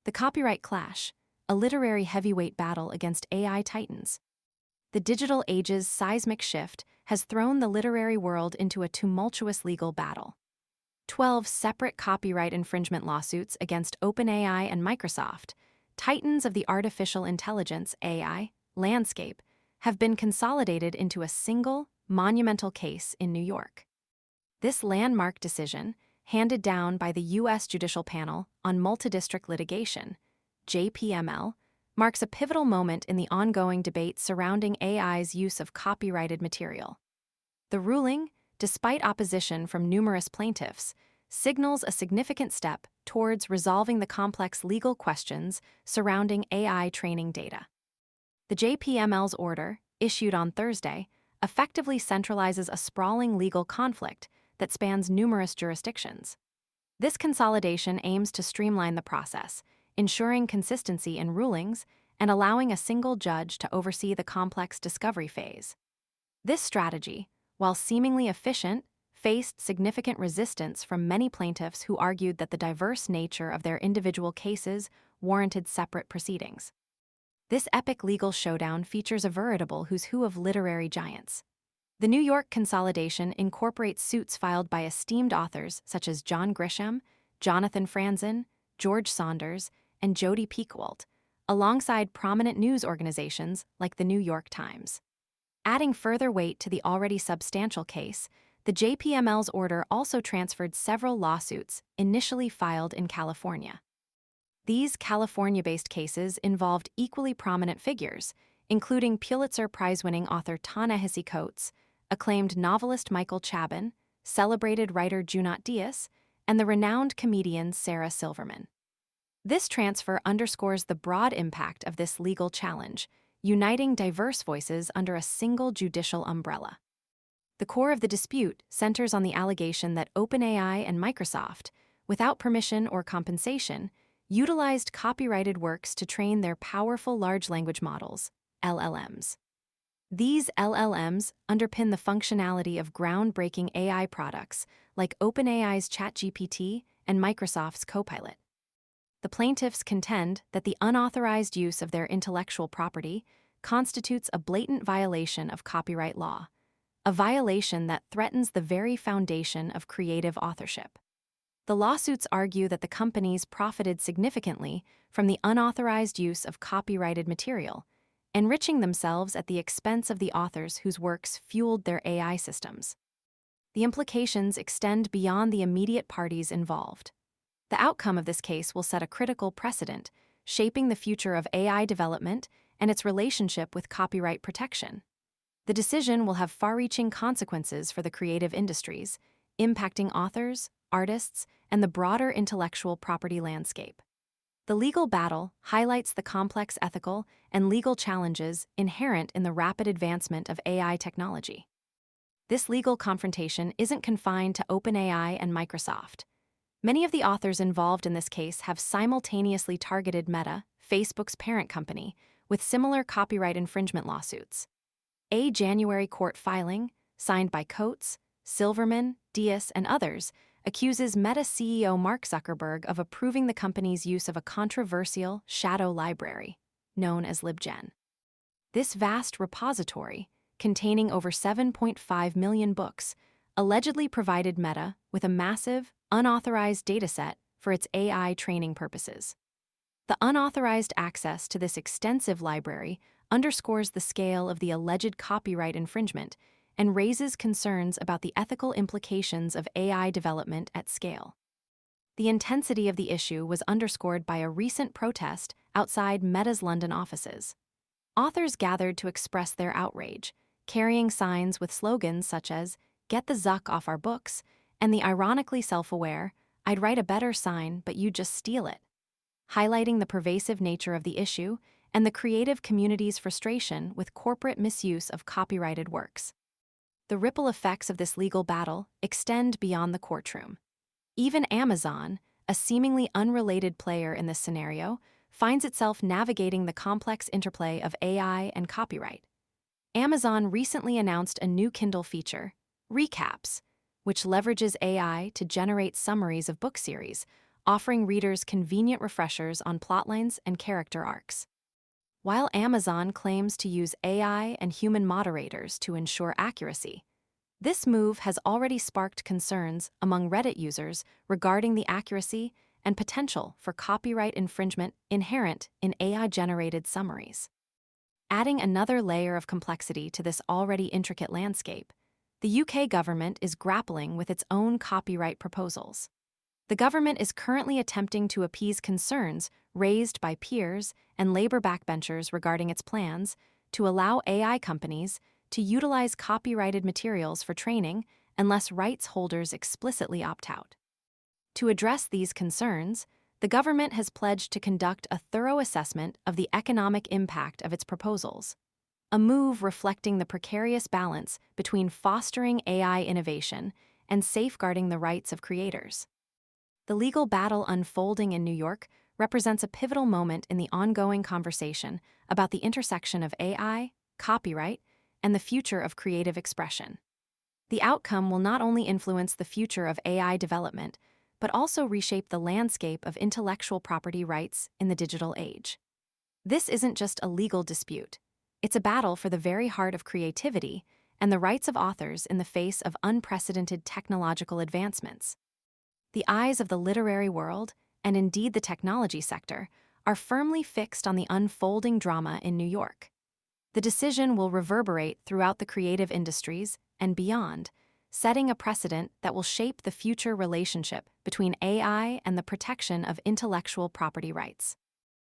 The Copyright Clash, a literary heavyweight battle against AI titans. The digital age's seismic shift has thrown the literary world into a tumultuous legal battle. 12 separate copyright infringement lawsuits against OpenAI and Microsoft, titans of the artificial intelligence (AI) landscape, have been consolidated into a single, monumental case in New York. This landmark decision, handed down by the U.S. Judicial Panel on Multidistrict Litigation, JPML, marks a pivotal moment in the ongoing debate surrounding AI's use of copyrighted material. The ruling, despite opposition from numerous plaintiffs, signals a significant step towards resolving the complex legal questions surrounding AI training data. The JPML's order, issued on Thursday, effectively centralizes a sprawling legal conflict that spans numerous jurisdictions. This consolidation aims to streamline the process, ensuring consistency in rulings and allowing a single judge to oversee the complex discovery phase. This strategy, while seemingly efficient, faced significant resistance from many plaintiffs who argued that the diverse nature of their individual cases warranted separate proceedings. This epic legal showdown features a veritable who's who of literary giants. The New York consolidation incorporates suits filed by esteemed authors such as John Grisham, Jonathan Franzen, George Saunders, and Jodi Picoult, alongside prominent news organizations like the New York Times. Adding further weight to the already substantial case, the JPML's order also transferred several lawsuits initially filed in California. These California-based cases involved equally prominent figures, including Pulitzer Prize-winning author Ta-Nehisi, acclaimed novelist Michael Chabon, celebrated writer Junot Díaz, and the renowned comedian Sarah Silverman. This transfer underscores the broad impact of this legal challenge, uniting diverse voices under a single judicial umbrella. The core of the dispute centers on the allegation that OpenAI and Microsoft, without permission or compensation, utilized copyrighted works to train their powerful large language models, LLMs. These LLMs underpin the functionality of groundbreaking AI products like OpenAI's ChatGPT and Microsoft's Copilot. The plaintiffs contend that the unauthorized use of their intellectual property constitutes a blatant violation of copyright law, a violation that threatens the very foundation of creative authorship. The lawsuits argue that the companies profited significantly from the unauthorized use of copyrighted material, enriching themselves at the expense of the authors whose works fueled their AI systems. The implications extend beyond the immediate parties involved. The outcome of this case will set a critical precedent, shaping the future of AI development and its relationship with copyright protection. The decision will have far-reaching consequences for the creative industries, impacting authors, artists, and the broader intellectual property landscape. The legal battle highlights the complex ethical and legal challenges inherent in the rapid advancement of AI technology. This legal confrontation isn't confined to OpenAI and Microsoft. Many of the authors involved in this case have simultaneously targeted Meta, Facebook's parent company, with similar copyright infringement lawsuits. A January court filing, signed by Coates, Silverman, Díaz, and others, accuses Meta CEO Mark Zuckerberg of approving the company's use of a controversial shadow library, known as LibGen. This vast repository, containing over 7.5 million books, allegedly provided Meta with a massive, unauthorized dataset for its AI training purposes. The unauthorized access to this extensive library underscores the scale of the alleged copyright infringement and raises concerns about the ethical implications of AI development at scale. The intensity of the issue was underscored by a recent protest outside Meta's London offices. Authors gathered to express their outrage, carrying signs with slogans such as, "Get the Zuck off our books," and the ironically self-aware, "I'd write a better sign, but you just steal it," highlighting the pervasive nature of the issue and the creative community's frustration with corporate misuse of copyrighted works. The ripple effects of this legal battle extend beyond the courtroom. Even Amazon, a seemingly unrelated player in this scenario, finds itself navigating the complex interplay of AI and copyright. Amazon recently announced a new Kindle feature, Recaps, which leverages AI to generate summaries of book series, offering readers convenient refreshers on plotlines and character arcs. While Amazon claims to use AI and human moderators to ensure accuracy, this move has already sparked concerns among Reddit users regarding the accuracy and potential for copyright infringement inherent in AI-generated summaries. Adding another layer of complexity to this already intricate landscape, the UK government is grappling with its own copyright proposals. The government is currently attempting to appease concerns raised by peers and Labour backbenchers regarding its plans to allow AI companies to utilize copyrighted materials for training unless rights holders explicitly opt out. To address these concerns, the government has pledged to conduct a thorough assessment of the economic impact of its proposals, a move reflecting the precarious balance between fostering AI innovation and safeguarding the rights of creators. The legal battle unfolding in New York represents a pivotal moment in the ongoing conversation about the intersection of AI, copyright, and the future of creative expression. The outcome will not only influence the future of AI development, but also reshape the landscape of intellectual property rights in the digital age. This isn't just a legal dispute. It's a battle for the very heart of creativity and the rights of authors in the face of unprecedented technological advancements. The eyes of the literary world, and indeed the technology sector, are firmly fixed on the unfolding drama in New York. The decision will reverberate throughout the creative industries and beyond, setting a precedent that will shape the future relationship between AI and the protection of intellectual property rights.